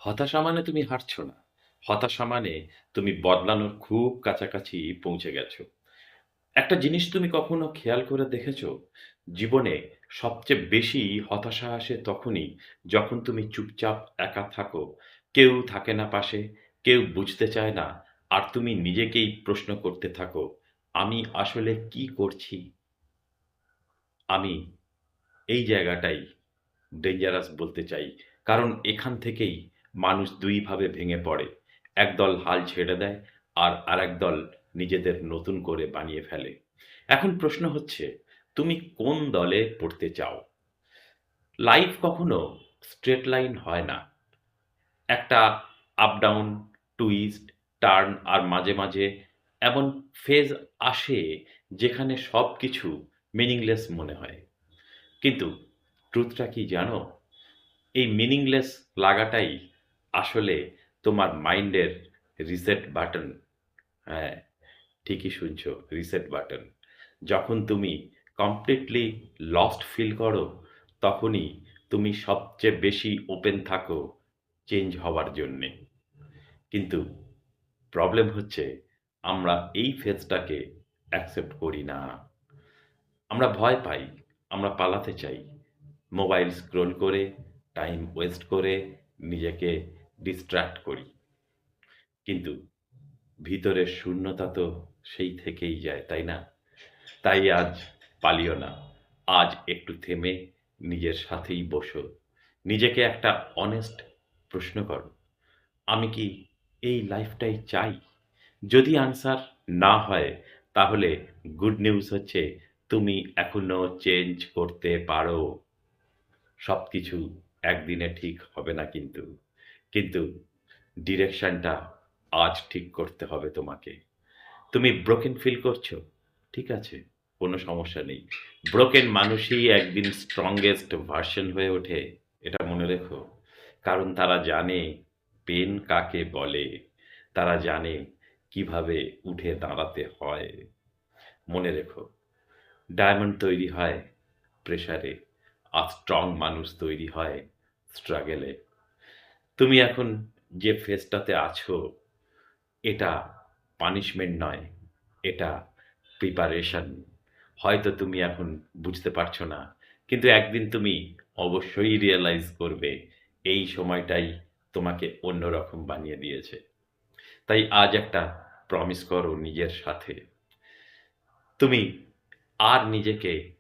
হতাশা মানে তুমি হারছো না। হতাশা মানে তুমি বদলানোর খুব কাছাকাছি পৌঁছে গেছো। একটা জিনিস তুমি কখনো খেয়াল করে দেখেছো? জীবনে সবচেয়ে বেশি হতাশা আসে তখনই যখন তুমি চুপচাপ একা থাকো। কেউ থাকে না পাশে, কেউ বুঝতে চায় না। আর তুমি নিজেকেই প্রশ্ন করতে থাকো, আমি আসলে কি করছি? আমি এই জায়গাটাই ডেঞ্জারাস বলতে চাই। কারণ এখান থেকেই মানুষ ২ ভাবে ভেঙে পড়ে। একদল হাল ছেড়ে দেয়, আর আরেক দল নিজেদের নতুন করে বানিয়ে ফেলে। এখন প্রশ্ন হচ্ছে, তুমি কোন দলে পড়তে চাও? লাইফ কখনো স্ট্রেট লাইন হয় না। একটা আপ ডাউন, টুইস্ট, টার্ন আর মাঝে, মাঝে এমন ফেজ আসে যেখানে সবকিছু মিনিংলেস মনে হয়। কিন্তু ট্রুথটা কি জানো? এই মিনিংলেস লাগাটাই আসলে তোমার মাইন্ডের রিসেট বাটন। হ্যাঁ, ঠিকই শুনছো, রিসেট বাটন। যখন তুমি কমপ্লিটলি লস্ট ফিল করো, তখনই তুমি সবচেয়ে বেশি ওপেন থাকো চেঞ্জ হওয়ার জন্যে। কিন্তু প্রবলেম হচ্ছে আমরা এই ফেজটাকে অ্যাকসেপ্ট করি না। আমরা ভয় পাই, আমরা পালাতে চাই। মোবাইল স্ক্রল করে, টাইম ওয়েস্ট করে, নিজেকে ডিস্ট্রাক্ট করি। কিন্তু ভিতরের শূন্যতা তো সেই থেকেই যায়, তাই না? তাই আজ পালিও না। আজ একটু থেমে নিজের সাথেই বসো। নিজেকে একটা অনেস্ট প্রশ্ন করো। আমি কি এই লাইফটাই চাই? যদি আনসার না হয়, তাহলে গুড নিউজ হচ্ছে তুমি এখনো চেঞ্জ করতে পারো। সবকিছু একদিনে ঠিক হবে না কিন্তু। কিন্তু ডিরেকশনটা আজ ঠিক করতে হবে তোমাকে। তুমি ব্রোকেন ফিল করছো? ঠিক আছে, কোনো সমস্যা নেই। ব্রোকেন মানুষই একদিন স্ট্রংগেস্ট ভার্সন হয়ে ওঠে। এটা মনে রেখো। কারণ তারা জানে পেন কাকে বলে। তারা জানে কিভাবে উঠে দাঁড়াতে হয়। মনে রেখো, ডায়মন্ড তৈরি হয় প্রেসারে, আর স্ট্রং মানুষ তৈরি হয় স্ট্রাগেলে। তুমি এখন যে ফেজটাতে আছো, এটা পানিশমেন্ট নয়, এটা প্রিপারেশন। হয়তো তুমি এখন বুঝতে পারছো না, কিন্তু একদিন তুমি অবশ্যই রিয়েলাইজ করবে এই সময়টাই তোমাকে অন্যরকম বানিয়ে দিয়েছে। তাই আজ একটা প্রমিস করো নিজের সাথে, তুমি আর নিজেকে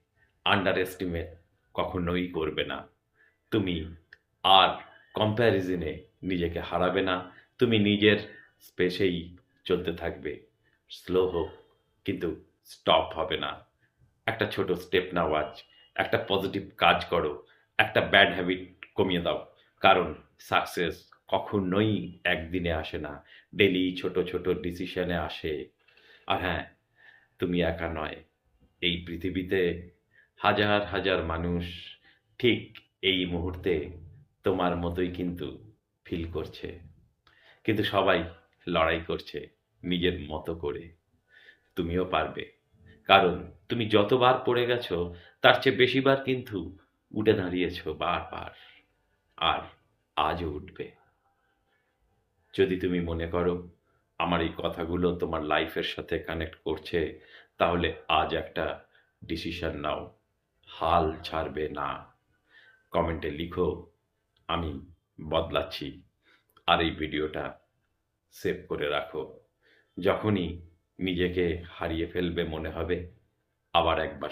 আন্ডার এস্টিমেট কখনোই করবে না। তুমি আর কম্প্যারিজনে নিজেকে হারাবে না। তুমি নিজের স্পেসেই চলতে থাকবে। স্লো হোক, কিন্তু স্টপ হবে না। একটা ছোট স্টেপ নাও আজ। একটা পজিটিভ কাজ করো। একটা ব্যাড হ্যাবিট কমিয়ে দাও। কারণ সাকসেস কখনোই একদিনে আসে না। ডেইলি ছোট, ছোট ডিসিশনে আসে। আর হ্যাঁ, তুমি একা নয়। এই পৃথিবীতে হাজার, হাজার মানুষ ঠিক এই মুহূর্তে তোমার মতোই কিন্তু ফিল করছে। কিন্তু সবাই লড়াই করছে নিজের মতো করে। তুমিও পারবে। কারণ তুমি যতবার পড়ে গেছো, তার চেয়ে বেশিবার কিন্তু উঠে দাঁড়িয়েছো বারবার। আর আজও উঠবে। যদি তুমি মনে করো আমার এই কথাগুলো তোমার লাইফের সাথে কানেক্ট করছে, তাহলে আজ একটা ডিসিশন নাও। হাল ছাড়বে না। কমেন্টে লিখো, আমি বদলাচ্ছি। আর এই ভিডিওটা সেভ করে রাখো। যখনই নিজেকে হারিয়ে ফেলবে মনে হবে, আবার একবার